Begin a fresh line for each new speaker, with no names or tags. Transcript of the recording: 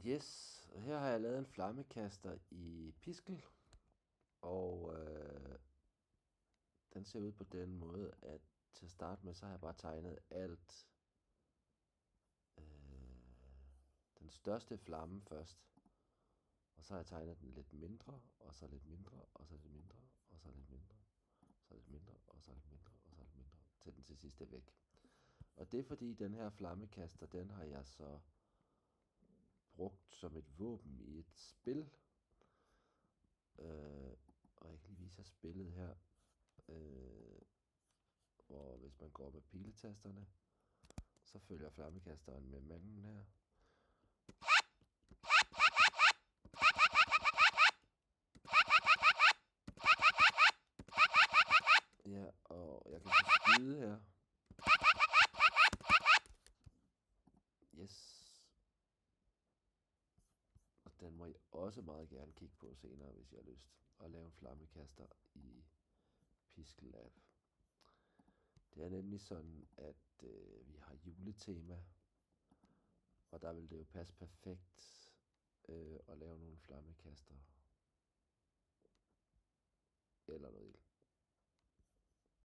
Yes, og her har jeg lavet en flammekaster i piskel, og den ser ud på den måde, at til at starte med, så har jeg bare tegnet alt den største flamme først, og så har jeg tegnet den lidt mindre, og så lidt mindre, og så lidt mindre, og så lidt mindre, så lidt mindre, og så lidt mindre, og så lidt mindre, til den til sidst er væk. Og det er fordi den her flammekaster, den har jeg så brugt som et våben i et spil. Og jeg kan lige vise jer spillet her, hvor hvis man går med piletasterne, så følger flammekasteren med manden her. Ja, og jeg kan så skyde her. Yes. Og den må I også meget gerne kigge på senere, hvis I har lyst at lave en flammekaster i Piskelab. Det er nemlig sådan, at vi har juletema, og der vil det jo passe perfekt at lave nogle flammekaster eller noget ild.